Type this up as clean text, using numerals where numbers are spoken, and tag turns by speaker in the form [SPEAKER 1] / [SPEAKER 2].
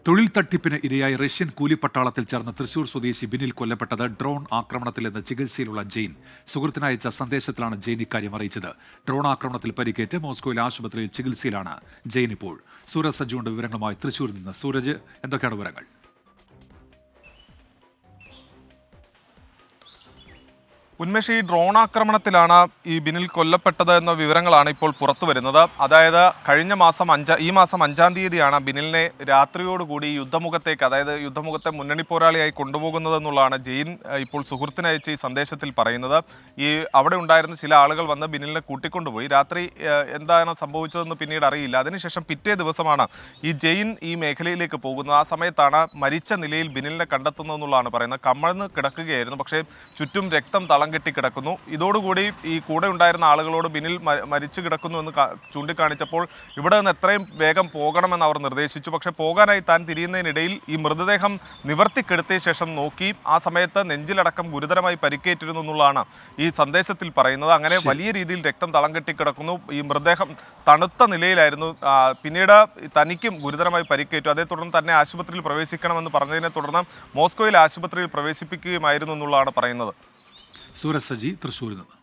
[SPEAKER 1] തൊഴിൽ തട്ടിപ്പിന് ഇരയായി റഷ്യൻ കൂലിപ്പട്ടാളത്തിൽ ചേർന്ന തൃശൂർ സ്വദേശി ബിനിൽ കൊല്ലപ്പെട്ടത് ഡ്രോൺ ആക്രമണത്തിൽ നിന്ന് ചികിത്സയിലുള്ള ജെയിൻ സുഹൃത്തിനയച്ച സന്ദേശത്തിലാണ് ജെയിൻ ഇക്കാര്യം അറിയിച്ചത്. ഡ്രോൺ ആക്രമണത്തിൽ പരിക്കേറ്റ് മോസ്കോയിലെ ആശുപത്രിയിൽ ചികിത്സയിലാണ് ജെയിൻ ഇപ്പോൾ. സൂരജ് സജ്ജുണ്ട് വിവരങ്ങളുമായി തൃശൂരിൽ നിന്ന്. സൂരജ്, എന്തൊക്കെയാണ് വിവരങ്ങൾ?
[SPEAKER 2] ഉന്മേഷ്, ഈ ഡ്രോൺ ആക്രമണത്തിലാണ് ഈ ബിനിൽ കൊല്ലപ്പെട്ടത് എന്ന വിവരങ്ങളാണ് ഇപ്പോൾ പുറത്തു വരുന്നത്. അതായത് ഈ മാസം 5-ാം തീയതിയാണ് ബിനിലിനെ രാത്രിയോടുകൂടി യുദ്ധമുഖത്തേക്ക്, അതായത് യുദ്ധമുഖത്തെ മുന്നണി പോരാളിയായി കൊണ്ടുപോകുന്നതെന്നുള്ളതാണ് ജെയിൻ ഇപ്പോൾ സുഹൃത്തിനയച്ച ഈ സന്ദേശത്തിൽ പറയുന്നത്. അവിടെ ഉണ്ടായിരുന്ന ചില ആളുകൾ വന്ന് ബിനിലിനെ കൂട്ടിക്കൊണ്ടുപോയി. രാത്രി എന്താണ് സംഭവിച്ചതെന്ന് പിന്നീട് അറിയില്ല. അതിനുശേഷം പിറ്റേ ദിവസമാണ് ഈ ജെയിൻ ഈ മേഖലയിലേക്ക് പോകുന്നത്. ആ സമയത്താണ് മരിച്ച നിലയിൽ ബിനിലിനെ കണ്ടെത്തുന്നതെന്നുള്ളതാണ് പറയുന്നത്. കമഴ്ന്ന് കിടക്കുകയായിരുന്നു, പക്ഷേ ചുറ്റും രക്തം കെട്ടി കിടക്കുന്നു. ഇതോടുകൂടി ഈ കൂടെ ഉണ്ടായിരുന്ന ആളുകളോട് ബിനിൽ മരിച്ചു കിടക്കുന്നു എന്ന് ചൂണ്ടിക്കാണിച്ചപ്പോൾ ഇവിടെ നിന്ന് എത്രയും വേഗം പോകണമെന്ന് അവർ നിർദ്ദേശിച്ചു. പക്ഷേ പോകാനായി താൻ തിരിയുന്നതിനിടയിൽ ഈ മൃതദേഹം നിവർത്തിക്കെടുത്തിയ ശേഷം നോക്കി. ആ സമയത്ത് നെഞ്ചിലടക്കം ഗുരുതരമായി പരിക്കേറ്റിരുന്നു എന്നുള്ളതാണ് ഈ സന്ദേശത്തിൽ പറയുന്നത്. അങ്ങനെ വലിയ രീതിയിൽ രക്തം തളം കെട്ടി കിടക്കുന്നു. ഈ മൃതദേഹം തണുത്ത നിലയിലായിരുന്നു. പിന്നീട് തനിക്കും ഗുരുതരമായി പരിക്കേറ്റു. അതേ തുടർന്ന് തന്നെ ആശുപത്രിയിൽ പ്രവേശിക്കണമെന്ന് പറഞ്ഞതിനെ തുടർന്ന് മോസ്കോയിലെ ആശുപത്രിയിൽ പ്രവേശിപ്പിക്കുകയുമായിരുന്നു എന്നുള്ളതാണ് പറയുന്നത്.
[SPEAKER 1] സൂരജ് സജി, തൃശ്ശൂരിൽ നിന്ന്.